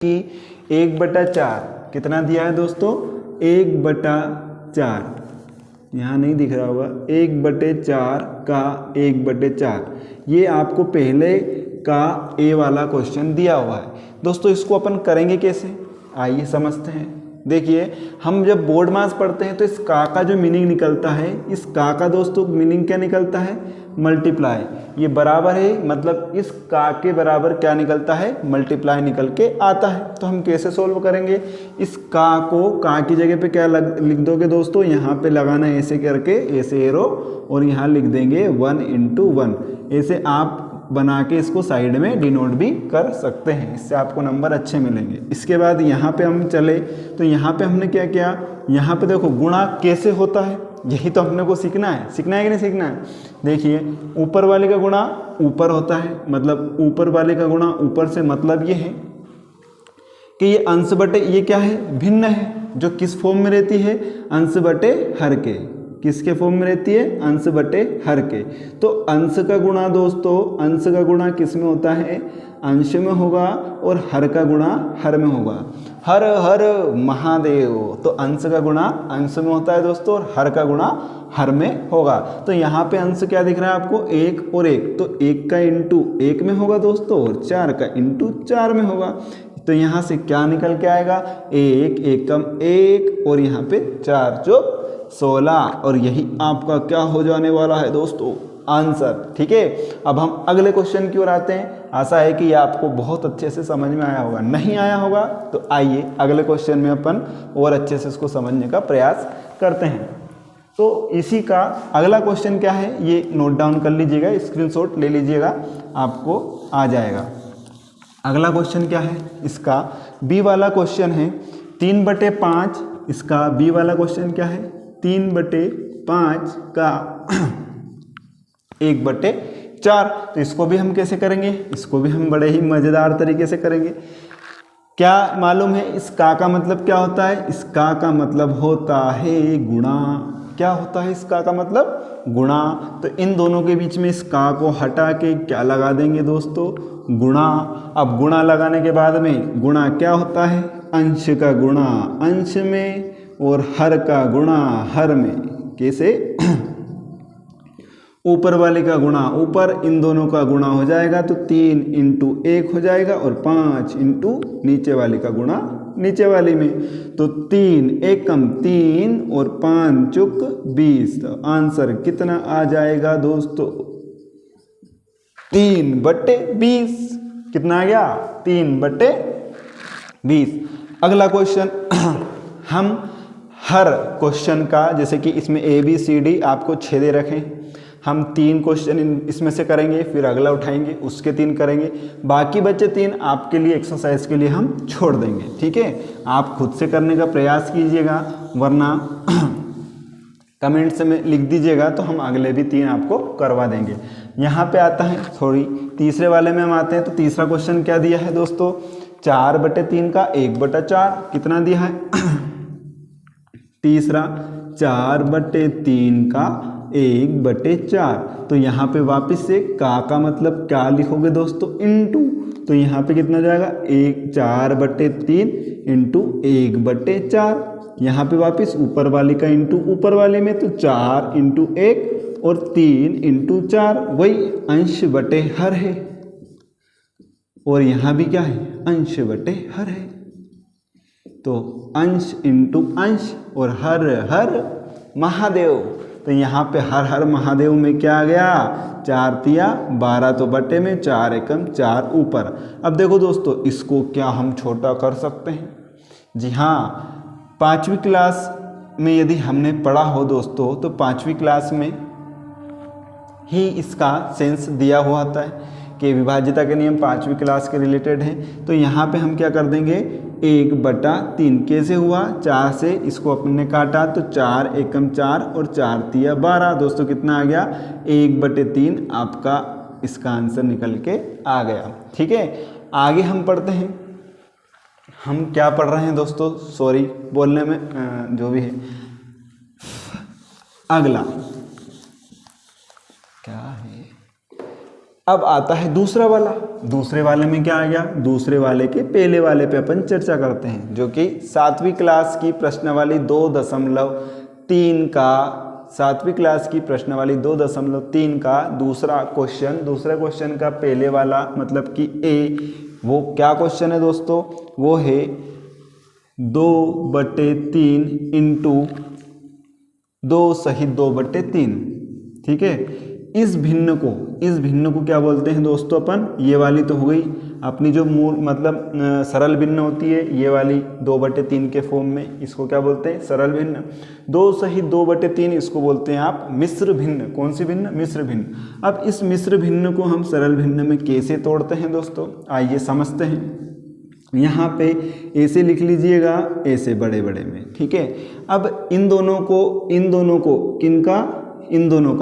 कि 1/4 कितना दिया है दोस्तों, 1/4, यहाँ नहीं दिख रहा होगा, 1/4 का 1/4, ये आपको पहले का ए वाला क्वेश्चन दिया हुआ है दोस्तों। इसको अपन करेंगे कैसे, आइए समझते हैं। देखिए, हम जब बोर्ड मास पढ़ते हैं तो इस का जो मीनिंग निकलता है, इस का दोस्तों मीनिंग क्या निकलता है, मल्टीप्लाई। ये बराबर है, मतलब इस का के बराबर क्या निकलता है, मल्टीप्लाई निकल के आता है। तो हम कैसे सोल्व करेंगे, इस का को का की जगह पे क्या लिख दोगे दोस्तों, यहाँ पे लगाना है ऐसे करके, ऐसे एरो, और यहाँ लिख देंगे 1 × 1। ऐसे आप बना के इसको साइड में डिनोट भी कर सकते हैं, इससे आपको नंबर अच्छे मिलेंगे। इसके बाद यहाँ पे हम चले तो यहाँ पे हमने क्या किया, यहाँ पे देखो गुणा कैसे होता है, यही तो अपने को सीखना है कि नहीं सीखना है। देखिए, ऊपर वाले का गुणा ऊपर होता है, मतलब ऊपर वाले का गुणा ऊपर से, मतलब ये है कि ये अंश बटे ये क्या है, भिन्न है, जो किस फॉर्म में रहती है, अंश बटे हर के। किसके फॉर्म में रहती है, अंश बटे हर के। तो अंश का गुणा दोस्तों, अंश का गुणा किस में होता है, अंश में होगा, और हर का गुणा हर में होगा। हर हर महादेव, तो अंश का गुणा अंश में होता है दोस्तों, और हर का गुणा हर में होगा। तो यहाँ पे अंश क्या दिख रहा है आपको, 1 और 1, तो 1 का इंटू 1 में होगा दोस्तों, और 4 का इंटू 4 में होगा। तो यहाँ से क्या निकल के आएगा, 1 एकम 1, और यहाँ पे 4 चौक 16, और यही आपका क्या हो जाने वाला है दोस्तों, आंसर। ठीक है, अब हम अगले क्वेश्चन की ओर आते हैं। आशा है कि ये आपको बहुत अच्छे से समझ में आया होगा, नहीं आया होगा तो आइए अगले क्वेश्चन में अपन और अच्छे से इसको समझने का प्रयास करते हैं। तो इसी का अगला क्वेश्चन क्या है, ये नोट डाउन कर लीजिएगा, स्क्रीनशॉट ले लीजिएगा, आपको आ जाएगा। अगला क्वेश्चन क्या है, इसका बी वाला क्वेश्चन है 3/5। इसका बी वाला क्वेश्चन क्या है, 3/5 का 1/4। तो इसको भी हम कैसे करेंगे, इसको भी हम बड़े ही मज़ेदार तरीके से करेंगे। क्या मालूम है, इस का मतलब क्या होता है, इस का मतलब होता है गुणा। क्या होता है, इस का मतलब गुणा। तो इन दोनों के बीच में इस का को हटा के क्या लगा देंगे दोस्तों, गुणा। अब गुणा लगाने के बाद में गुणा क्या होता है, अंश का गुणा अंश में, और हर का गुणा हर में। कैसे, ऊपर वाले का गुणा ऊपर, इन दोनों का गुणा हो जाएगा तो 3 × 1 हो जाएगा, और 5 × नीचे वाले का गुणा नीचे वाली में। तो 3 एकम 3 और 5 चौक 20। तो आंसर कितना आ जाएगा दोस्तों, 3/20। कितना आ गया, 3/20। अगला क्वेश्चन हम हर क्वेश्चन का, जैसे कि इसमें ABCD आपको 6 दे रखें, हम 3 क्वेश्चन इसमें से करेंगे, फिर अगला उठाएंगे, उसके 3 करेंगे, बाकी बचे 3 आपके लिए एक्सरसाइज के लिए हम छोड़ देंगे। ठीक है, आप खुद से करने का प्रयास कीजिएगा, वरना कमेंट्स में लिख दीजिएगा तो हम अगले भी 3 आपको करवा देंगे। यहाँ पे आता है, सॉरी तीसरे वाले में हम आते हैं। तो तीसरा क्वेश्चन क्या दिया है दोस्तों, 4/3 का 1/4 कितना दिया है तीसरा 4/3 का 1/4। तो यहाँ पे वापस से का मतलब क्या लिखोगे दोस्तों, इंटू। तो यहाँ पे कितना जाएगा, 4/3 इंटू 1/4। यहाँ पे वापस ऊपर वाले का इंटू ऊपर वाले में, तो 4 × 1 और 3 × 4, वही अंश बटे हर है। और यहाँ भी क्या है, अंश बटे हर है। तो अंश इंटू अंश और हर हर महादेव। तो यहाँ पे हर हर महादेव में क्या आ गया, 4 तिया 12, तो बटे में 4 एकम 4 ऊपर। अब देखो दोस्तों, इसको क्या हम छोटा कर सकते हैं, जी हाँ, 5वीं क्लास में यदि हमने पढ़ा हो दोस्तों, तो 5वीं क्लास में ही इसका सेंस दिया हुआ आता है कि विभाज्यता के नियम 5वीं क्लास के रिलेटेड हैं। तो यहाँ पे हम क्या कर देंगे, 1/3 कैसे हुआ, 4 से इसको अपने काटा, तो 4 एकम 4 और 4 तिया 12। दोस्तों कितना आ गया, 1/3 आपका इसका आंसर निकल के आ गया। ठीक है, आगे हम पढ़ते हैं। हम क्या पढ़ रहे हैं दोस्तों, सॉरी बोलने में जो भी है। अगला क्या है, अब आता है दूसरा वाला। दूसरे वाले में क्या आ गया, दूसरे वाले के पहले वाले पे अपन चर्चा करते हैं, जो कि 7वीं क्लास की प्रश्नावली 2.3 का 7वीं क्लास की प्रश्नावली 2.3 का दूसरा क्वेश्चन का पहले वाला मतलब कि ए, वो क्या क्वेश्चन है दोस्तों, वो है 2/3 इंटू 2 सहित 2/3। ठीक है, इस भिन्न को क्या बोलते हैं दोस्तों अपन, ये वाली तो हो गई अपनी जो मूल मतलब सरल भिन्न होती है, ये वाली 2/3 के फॉर्म में, इसको क्या बोलते हैं, सरल भिन्न। 2 सहित 2/3 इसको बोलते हैं आप मिश्र भिन्न। कौन सी भिन्न, मिश्र भिन्न। अब इस मिश्र भिन्न को हम सरल भिन्न में कैसे तोड़ते हैं दोस्तों, आइए समझते हैं। यहाँ पे ऐसे लिख लीजिएगा, ऐसे बड़े बड़े में। ठीक है, अब इन दोनों को किनका, इन दोनों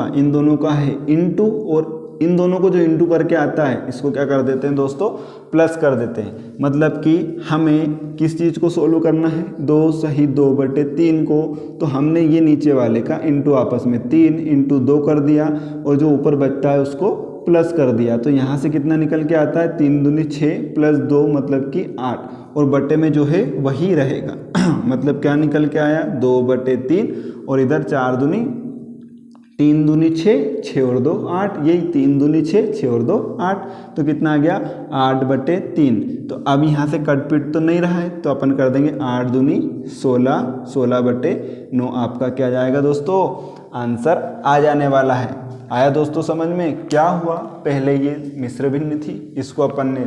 का है इंटू, और इन दोनों को जो इंटू करके आता है इसको क्या कर देते हैं दोस्तों, प्लस कर देते हैं। मतलब कि हमें किस चीज़ को सोल्व करना है, 2 सहित 2/3 को, तो हमने ये नीचे वाले का इंटू आपस में 3 इंटू 2 कर दिया, और जो ऊपर बचता है उसको प्लस कर दिया। तो यहाँ से कितना निकल के आता है, 3 दूनी 6 प्लस 2 मतलब कि 8, और बटे में जो है वही रहेगा। मतलब क्या निकल के आया, 2/3, और इधर 4 दूनी 3 दूनी 6, 6 और 2 8, यही 3 दूनी 6, 6 और 2 8, तो कितना आ गया 8/3। तो अब यहाँ से कट पीट तो नहीं रहा है, तो अपन कर देंगे 8 दूनी 16, 16/9 आपका क्या जाएगा दोस्तों, आंसर आ जाने वाला है। आया दोस्तों समझ में। क्या हुआ, पहले ये मिश्र भिन्न थी, इसको अपन ने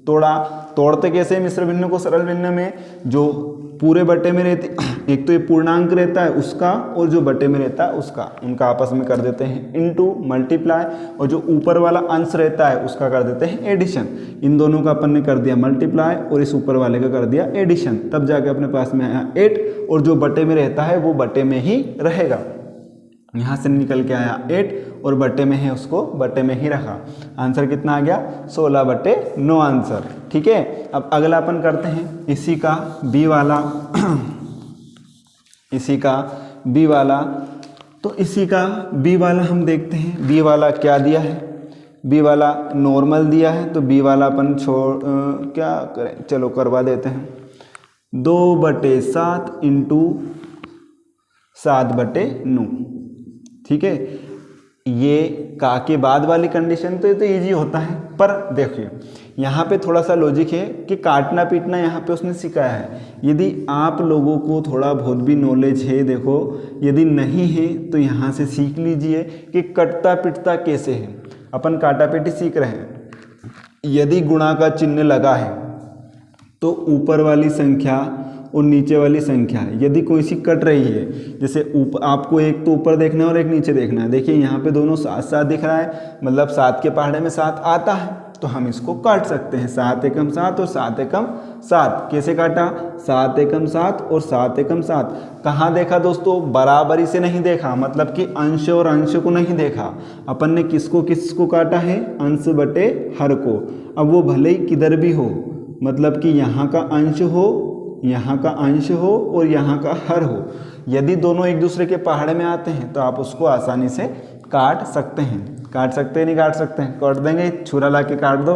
तोड़ा। तोड़ते कैसे मिश्र भिन्न को सरल भिन्न में, जो पूरे बटे में रहती, एक तो ये पूर्णांक रहता है उसका, और जो बटे में रहता है उसका, उनका आपस में कर देते हैं इनटू, मल्टीप्लाई, और जो ऊपर वाला अंश रहता है उसका कर देते हैं एडिशन। इन दोनों का अपन ने कर दिया मल्टीप्लाई, और इस ऊपर वाले का कर दिया एडिशन, तब जाके अपने पास में आया 8, और जो बटे में रहता है वो बटे में ही रहेगा। यहाँ से निकल के आया 8, और बटे में है उसको बटे में ही रखा। आंसर कितना आ गया, 16/9 आंसर। ठीक है, अब अगला अपन करते हैं इसी का बी वाला। इसी का बी वाला, तो इसी का बी वाला हम देखते हैं, बी वाला क्या दिया है, बी वाला नॉर्मल दिया है, तो बी वाला अपन क्या करें, चलो करवा देते हैं, 2/7 इंटू 7/9। ठीक है, ये का के बाद वाली कंडीशन तो ये तो ईजी होता है, पर देखिए यहाँ पे थोड़ा सा लॉजिक है कि काटना पीटना यहाँ पे उसने सिखाया है। यदि आप लोगों को थोड़ा बहुत भी नॉलेज है, देखो यदि नहीं है तो यहाँ से सीख लीजिए कि कटता पिटता कैसे है। अपन काटा पीटी सीख रहे हैं, यदि गुणा का चिन्ह लगा है तो ऊपर वाली संख्या और नीचे वाली संख्या यदि कोई सी कट रही है, जैसे आपको एक तो ऊपर देखना है और एक नीचे देखना है, देखिए यहाँ पे दोनों 7 दिख रहा है, मतलब 7 के पहाड़े में 7 आता है, तो हम इसको काट सकते हैं। 7 एकम 7 और 7 एकम 7। कैसे काटा, 7 एकम 7 और 7 एकम 7। कहाँ देखा दोस्तों, बराबरी से नहीं देखा, मतलब कि अंश और अंश को नहीं देखा। अपन ने किसको काटा है, अंश बटे हर को। अब वो भले ही किधर भी हो, मतलब कि यहाँ का अंश हो, यहाँ का अंश हो और यहाँ का हर हो, यदि दोनों एक दूसरे के पहाड़े में आते हैं तो आप उसको आसानी से काट सकते हैं। काट सकते हैं, नहीं काट सकते हैं, काट देंगे, छुरा ला के काट दो।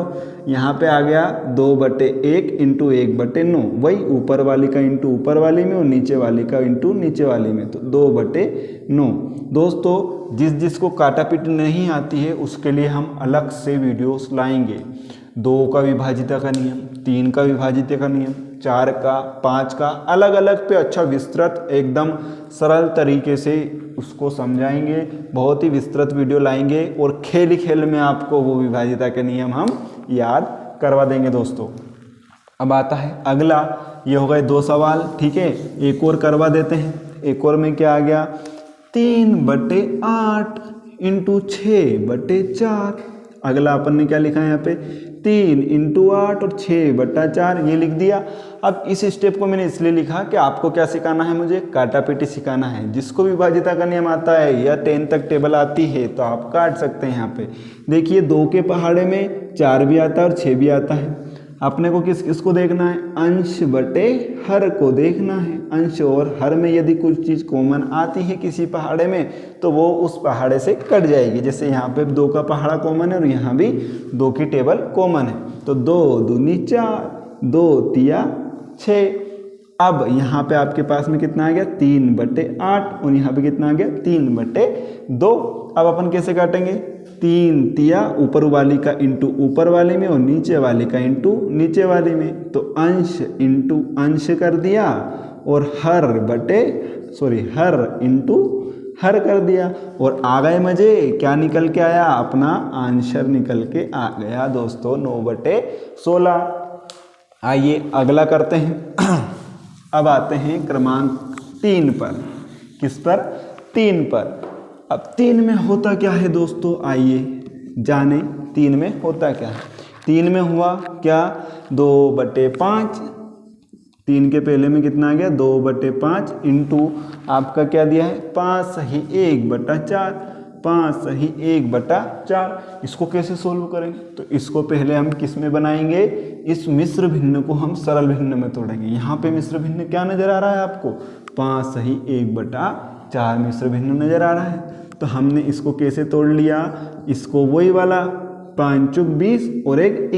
यहाँ पे आ गया 2/1 इंटू 1/9, वही ऊपर वाली का इंटू ऊपर वाली में और नीचे वाली का इंटू नीचे वाली में, तो 2/9। दोस्तों जिसको काटा पीट नहीं आती है उसके लिए हम अलग से वीडियोस लाएंगे। 2 का विभाजिता का नियम, 3 का विभाजिता का नियम, 4 का, 5 का, अलग अलग पे अच्छा विस्तृत एकदम सरल तरीके से उसको समझाएंगे। बहुत ही विस्तृत वीडियो लाएंगे और खेल में आपको वो विभाजिता के नियम हम याद करवा देंगे दोस्तों। अब आता है अगला, ये हो गए 2 सवाल। ठीक है, एक और करवा देते हैं। एक और में क्या आ गया, 3/8 इंटू 6/4। अगला अपन ने क्या लिखा है यहाँ पे, 3 इंटू 8 और 6/4, ये लिख दिया। अब इस स्टेप को मैंने इसलिए लिखा कि आपको क्या सिखाना है, मुझे काटा पीटी सिखाना है। जिसको विभाजिता का नियम आता है या 10 तक टेबल आती है तो आप काट सकते हैं। यहाँ पे देखिए 2 के पहाड़े में 4 भी आता है और 6 भी आता है। अपने को किसको देखना है, अंश बटे हर को देखना है। अंश और हर में यदि कुछ चीज़ कॉमन आती है किसी पहाड़े में तो वो उस पहाड़े से कट जाएगी। जैसे यहाँ पे 2 का पहाड़ा कॉमन है और यहाँ भी 2 की टेबल कॉमन है, तो 2 दूनी 4, 2 तिया 6। अब यहाँ पे आपके पास में कितना आ गया, 3/8 और यहाँ पे कितना आ गया, 3/2। अब अपन कैसे काटेंगे, 3 तिया ऊपर वाली का इंटू ऊपर वाली में और नीचे वाली का इंटू नीचे वाली में, तो अंश इंटू अंश कर दिया और हर इंटू हर कर दिया और आ गए मजे। क्या निकल के आया, अपना आंसर निकल के आ गया दोस्तों 9/16। आइए अगला करते हैं। अब आते हैं क्रमांक 3 पर। किस पर, 3 पर। अब 3 में होता क्या है दोस्तों, आइए जाने 3 में होता क्या है। 3 में हुआ क्या, 2/5। 3 के पहले में कितना आ गया, 2/5 इंटू आपका क्या दिया है, 5 सही 1/4। 5 सही 1/4। इसको कैसे सोल्व करेंगे, तो इसको पहले हम किस में बनाएंगे, इस मिश्र भिन्न को हम सरल भिन्न में तोड़ेंगे। यहाँ पे मिश्र भिन्न क्या नजर आ रहा है आपको, 5 सही 1/4 मिश्र भिन्न नजर आ रहा है। तो हमने इसको कैसे तोड़ लिया, इसको वही वाला 5 चुक 20 और 1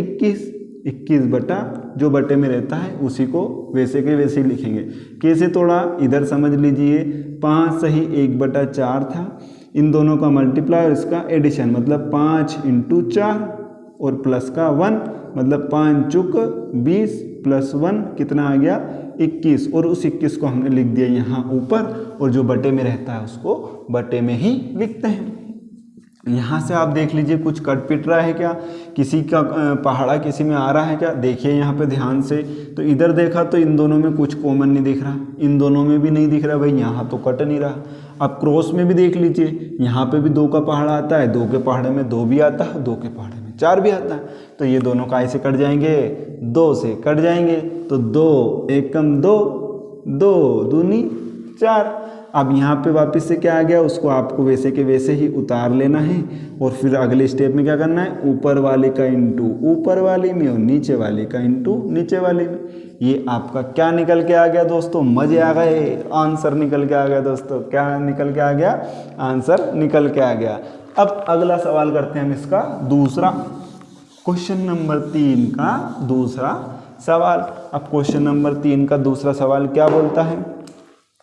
21 बटा जो बटे में रहता है उसी को वैसे के वैसे ही लिखेंगे। कैसे तोड़ा, इधर समझ लीजिए, 5 सही 1/4 था, इन दोनों का मल्टीप्लाई और इसका एडिशन, मतलब 5 इंटू 4 और प्लस का 1, मतलब 5 चुक 20 प्लस 1 कितना आ गया, 21। और उस 21 को हमने लिख दिया यहाँ ऊपर और जो बटे में रहता है उसको बटे में ही लिखते हैं। यहाँ से आप देख लीजिए कुछ कट पिट रहा है क्या, किसी का पहाड़ा किसी में आ रहा है क्या, देखिए यहाँ पे ध्यान से। तो इधर देखा तो इन दोनों में कुछ कॉमन नहीं दिख रहा, इन दोनों में भी नहीं दिख रहा भाई, यहाँ तो कट नहीं रहा। अब क्रॉस में भी देख लीजिए, यहाँ पे भी 2 का पहाड़ा आता है, 2 के पहाड़े में 2 भी आता है, 2 के पहाड़े में 4 भी आता है। तो ये दोनों का ऐसे कट जाएंगे, 2 से कट जाएंगे, तो 2 एकम 2, 2 दूनी 4। अब यहाँ पे वापस से क्या आ गया, उसको आपको वैसे के वैसे ही उतार लेना है और फिर अगले स्टेप में क्या करना है, ऊपर वाले का इंटू ऊपर वाली में और नीचे वाले का इंटू नीचे वाली में। ये आपका क्या निकल के आ गया दोस्तों, मजे आ गए, आंसर निकल के आ गया दोस्तों। क्या निकल के आ गया, आंसर निकल के आ गया। अब अगला सवाल करते हैं हम इसका दूसरा, क्वेश्चन नंबर 3 का दूसरा सवाल। अब क्वेश्चन नंबर 3 का दूसरा सवाल क्या बोलता है,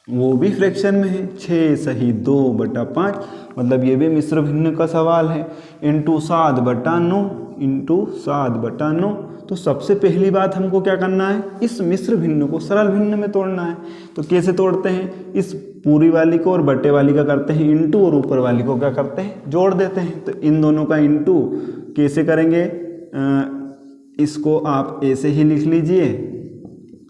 वो भी फ्रैक्शन में है, 6 सही 2/5, मतलब ये भी मिश्र भिन्न का सवाल है, इंटू 7/9 इंटू 7/9। तो सबसे पहली बात हमको क्या करना है, इस मिश्र भिन्न को सरल भिन्न में तोड़ना है। तो कैसे तोड़ते हैं, इस पूरी वाली को और बटे वाली का करते हैं इंटू और ऊपर वाली को क्या करते हैं, जोड़ देते हैं। तो इन दोनों का इंटू कैसे करेंगे, इसको आप ऐसे ही लिख लीजिए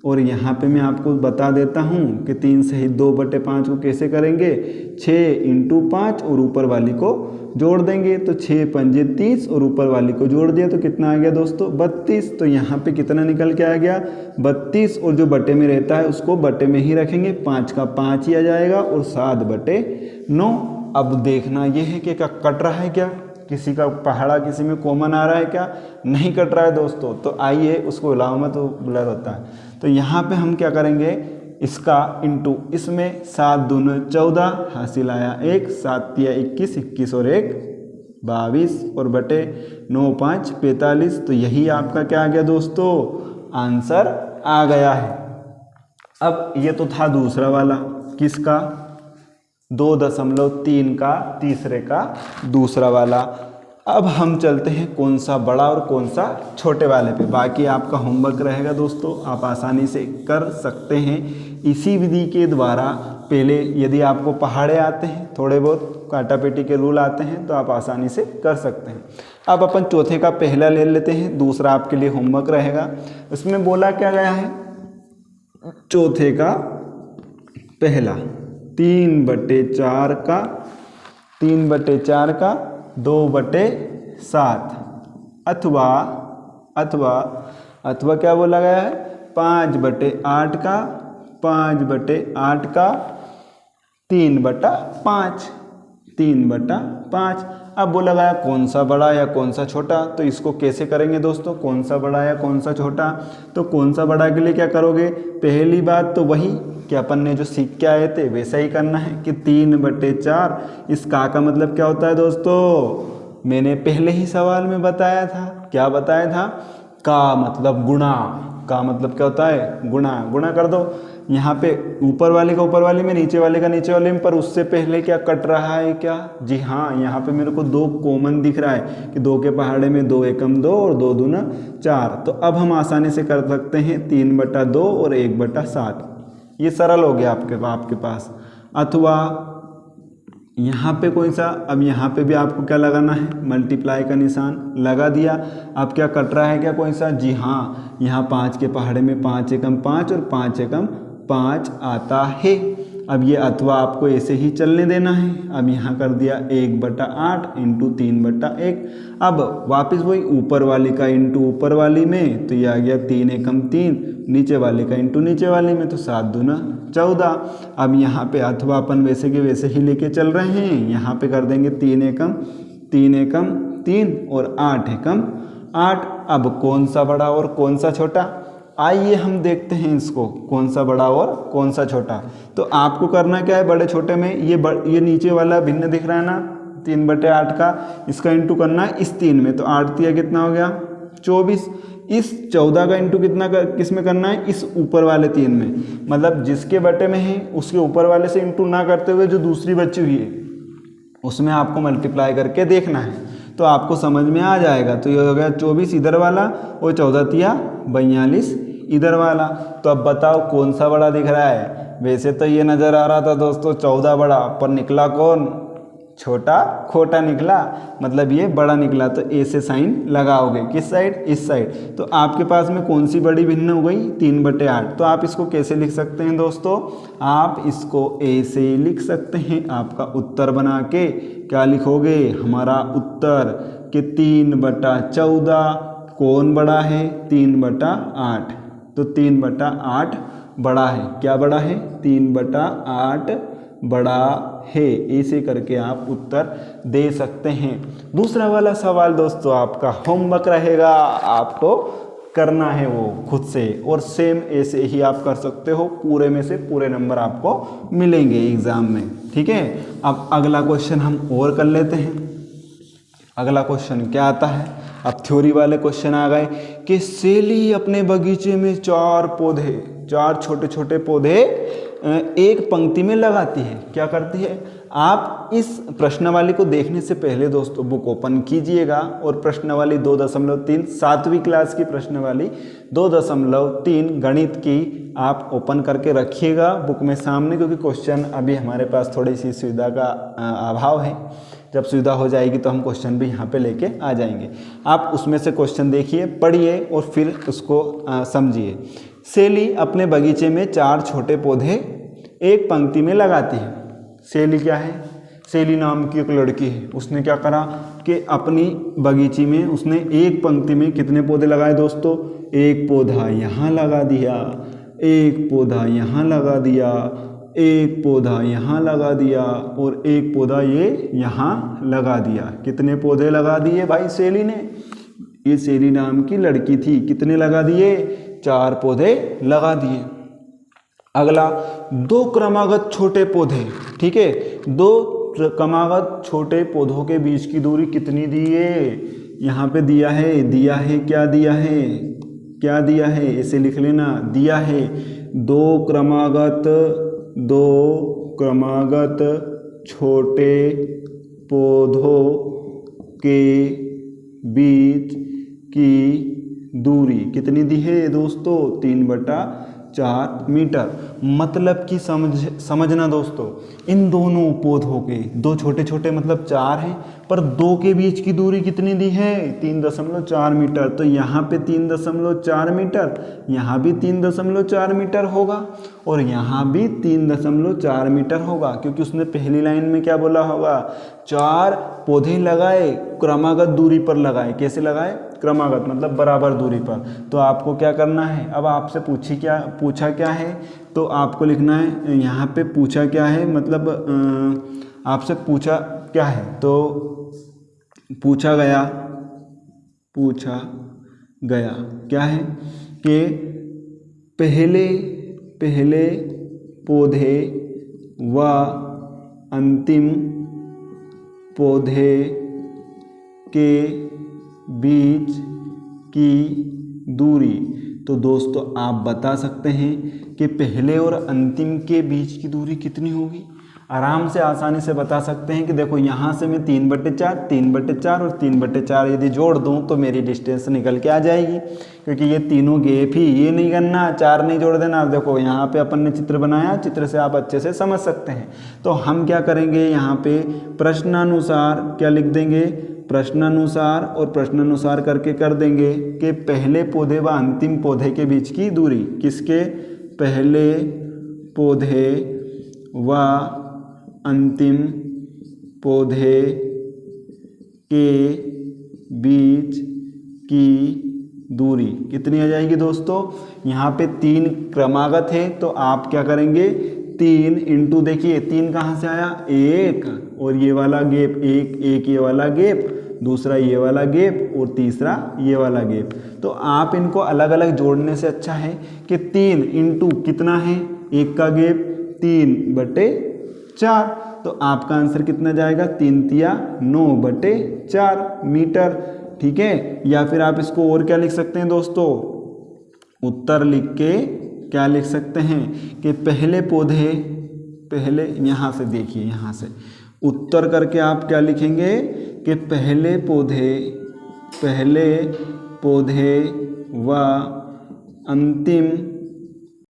और यहाँ पे मैं आपको बता देता हूँ कि 3 सही 2/5 को कैसे करेंगे, 6 इंटू 5 और ऊपर वाली को जोड़ देंगे। तो 6 पंजे 30 और ऊपर वाली को जोड़ दिया तो कितना आ गया दोस्तों, 32। तो यहाँ पे कितना निकल के आ गया, 32, और जो बटे में रहता है उसको बटे में ही रखेंगे, 5 का 5 ही आ जाएगा और 7/9। अब देखना ये है कि क्या कट रहा है, क्या किसी का पहाड़ा किसी में कॉमन आ रहा है, क्या नहीं कट रहा है दोस्तों। तो आइए उसको हिलाओ मत, तो ब्लर होता है। तो यहाँ पे हम क्या करेंगे, इसका इंटू इसमें, 7 दूनी 14 हासिल आया 1, 7 तिया 21, 21 और 1 22 और बटे 9 5 45। तो यही आपका क्या आ गया दोस्तों, आंसर आ गया है। अब ये तो था दूसरा वाला, किसका, 2.3 का तीसरे का दूसरा वाला। अब हम चलते हैं कौन सा बड़ा और कौन सा छोटे वाले पे। बाकी आपका होमवर्क रहेगा दोस्तों, आप आसानी से कर सकते हैं इसी विधि के द्वारा। पहले यदि आपको पहाड़े आते हैं, थोड़े बहुत काटापेटी के रूल आते हैं, तो आप आसानी से कर सकते हैं। अब अपन चौथे का पहला ले लेते हैं, दूसरा आपके लिए होमवर्क रहेगा। इसमें बोला क्या गया है, चौथे का पहला 3/4 का 2/7 अथवा क्या बोला गया है, 5/8 का 3/5। अब वो लगाया कौन सा बड़ा या कौन सा छोटा, तो इसको कैसे करेंगे दोस्तों, कौन सा बड़ा या कौन सा छोटा। तो कौन सा बड़ा के लिए क्या करोगे, पहली बात तो वही कि अपन ने जो सीख के आए थे वैसा ही करना है कि 3/4। इस का मतलब क्या होता है दोस्तों, मैंने पहले ही सवाल में बताया था। क्या बताया था, का मतलब गुणा। का मतलब क्या होता है, गुणा। गुणा कर दो, यहाँ पे ऊपर वाले का ऊपर वाले में, नीचे वाले का नीचे वाले में, पर उससे पहले क्या कट रहा है क्या, जी हाँ, यहाँ पे मेरे को 2 कॉमन दिख रहा है कि 2 के पहाड़े में 2 एकम 2 और 2 दूना 4। तो अब हम आसानी से कर सकते हैं 3/2 और 1/7। ये सरल हो गया आपके पास। अथवा यहाँ पे कोई सा, अब यहाँ पे भी आपको क्या लगाना है, मल्टीप्लाई का निशान लगा दिया। अब क्या कट रहा है क्या कोई सा, जी हाँ, यहाँ 5 के पहाड़े में 5 एकम 5 और 5 एकम 5 आता है। अब ये अथवा आपको ऐसे ही चलने देना है। अब यहाँ कर दिया 1/8 इंटू 3/1। अब वापस वही ऊपर वाली का इंटू ऊपर वाली में, तो ये आ गया 3 एकम 3, नीचे वाले का इंटू नीचे वाले में, तो 7 दूना 14। अब यहाँ पे अथवा अपन वैसे के वैसे ही लेके चल रहे हैं। यहाँ पे कर देंगे 3 एकम 3 और 8 एकम 8। अब कौन सा बड़ा और कौन सा छोटा, आइए हम देखते हैं इसको, कौन सा बड़ा और कौन सा छोटा। तो आपको करना क्या है, बड़े छोटे में ये नीचे वाला भिन्न दिख रहा है ना 3/8 का, इसका इंटू करना है इस 3 में, तो 8 तिया कितना हो गया 24। इस 14 का इंटू किस में करना है, इस ऊपर वाले 3 में, मतलब जिसके बटे में है उसके ऊपर वाले से इंटू ना करते हुए जो दूसरी बची हुई है उसमें आपको मल्टीप्लाई करके देखना है, तो आपको समझ में आ जाएगा। तो ये हो गया 24 इधर वाला और 14 तिया 42 इधर वाला। तो अब बताओ कौन सा बड़ा दिख रहा है। वैसे तो ये नज़र आ रहा था दोस्तों 14 बड़ा, पर निकला कौन, छोटा खोटा निकला, मतलब ये बड़ा निकला। तो ए से साइन लगाओगे किस साइड, इस साइड। तो आपके पास में कौन सी बड़ी भिन्न हो गई, 3/8। तो आप इसको कैसे लिख सकते हैं दोस्तों, आप इसको ए से लिख सकते हैं। आपका उत्तर बना के क्या लिखोगे, हमारा उत्तर कि 3/14 कौन बड़ा है, 3/8। तो 3/8 बड़ा है, क्या बड़ा है, 3/8 बड़ा है। ऐसे करके आप उत्तर दे सकते हैं। दूसरा वाला सवाल दोस्तों आपका होमवर्क रहेगा, आपको करना है वो खुद से, और सेम ऐसे ही आप कर सकते हो, पूरे में से पूरे नंबर आपको मिलेंगे एग्जाम में, ठीक है। अब अगला क्वेश्चन हम और कर लेते हैं। अगला क्वेश्चन क्या आता है, अब थ्योरी वाले क्वेश्चन आ गए कि सेली अपने बगीचे में 4 छोटे छोटे पौधे एक पंक्ति में लगाती है। क्या करती है, आप इस प्रश्नावली को देखने से पहले दोस्तों बुक ओपन कीजिएगा और प्रश्नावली 2.3 7वीं क्लास की प्रश्नावली 2.3 गणित की आप ओपन करके रखिएगा बुक में सामने, क्योंकि क्वेश्चन अभी हमारे पास थोड़ी सी सुविधा का अभाव है। जब सुविधा हो जाएगी तो हम क्वेश्चन भी यहाँ पे लेके आ जाएंगे। आप उसमें से क्वेश्चन देखिए, पढ़िए और फिर उसको समझिए। सेली अपने बगीचे में 4 छोटे पौधे एक पंक्ति में लगाती है। सेली क्या है, सेली नाम की एक लड़की है। उसने क्या करा कि अपनी बगीचे में उसने एक पंक्ति में कितने पौधे लगाए दोस्तों, एक पौधा यहाँ लगा दिया, एक पौधा यहाँ लगा दिया, एक पौधा यहाँ लगा दिया और एक पौधा ये यहाँ लगा दिया। कितने पौधे लगा दिए भाई सेली ने, ये सेली नाम की लड़की थी। कितने लगा दिए, 4 पौधे लगा दिए। अगला 2 क्रमागत छोटे पौधे, ठीक है, 2 क्रमागत छोटे पौधों के बीच की दूरी कितनी दी है, यहाँ पे दिया है क्या दिया है, क्या दिया है, ऐसे लिख लेना, दिया है 2 क्रमागत छोटे पौधों के बीच की दूरी कितनी दी है दोस्तों, 3/4 मीटर। मतलब कि समझना दोस्तों, इन दोनों पौधों के 2 छोटे छोटे मतलब 4 हैं, पर 2 के बीच की दूरी कितनी दी है, 3.4 मीटर। तो यहाँ पे 3.4 मीटर, यहाँ भी 3.4 मीटर होगा और यहाँ भी 3.4 मीटर होगा, क्योंकि उसने पहली लाइन में क्या बोला होगा, 4 पौधे लगाए, क्रमागत दूरी पर लगाए। कैसे लगाए, क्रमागत मतलब बराबर दूरी पर। तो आपको क्या करना है, अब आपसे पूछा क्या है, तो आपको लिखना है यहाँ पे पूछा क्या है, मतलब आपसे पूछा क्या है, तो पूछा गया क्या है कि पहले पौधे व अंतिम पौधे के बीच की दूरी। तो दोस्तों आप बता सकते हैं कि पहले और अंतिम के बीच की दूरी कितनी होगी। आराम से आसानी से बता सकते हैं कि देखो यहाँ से मैं 3/4 और 3/4 यदि जोड़ दूँ तो मेरी डिस्टेंस निकल के आ जाएगी, क्योंकि ये तीनों गैप ही, ये नहीं करना 4 नहीं जोड़ देना। देखो यहाँ पे अपन ने चित्र बनाया, चित्र से आप अच्छे से समझ सकते हैं। तो हम क्या करेंगे, यहाँ पे प्रश्नानुसार क्या लिख देंगे, प्रश्नानुसार और प्रश्नानुसार करके कर देंगे कि पहले पौधे व अंतिम पौधे के बीच की दूरी। किसके, पहले पौधे व अंतिम पौधे के बीच की दूरी कितनी आ जाएगी दोस्तों। यहाँ पे 3 क्रमागत है, तो आप क्या करेंगे, 3 इंटू, देखिए 3 कहाँ से आया, 1 और ये वाला गैप, एक ये वाला गैप, दूसरा ये वाला गैप और तीसरा ये वाला गैप। तो आप इनको अलग अलग जोड़ने से अच्छा है कि 3 इंटू कितना है, 1 का गैप, 3/4। तो आपका आंसर कितना जाएगा, 3 तिया 9/4 मीटर। ठीक है, या फिर आप इसको और क्या लिख सकते हैं दोस्तों, उत्तर लिख के क्या लिख सकते हैं कि पहले यहाँ से देखिए, यहाँ से उत्तर करके आप क्या लिखेंगे कि पहले पौधे व अंतिम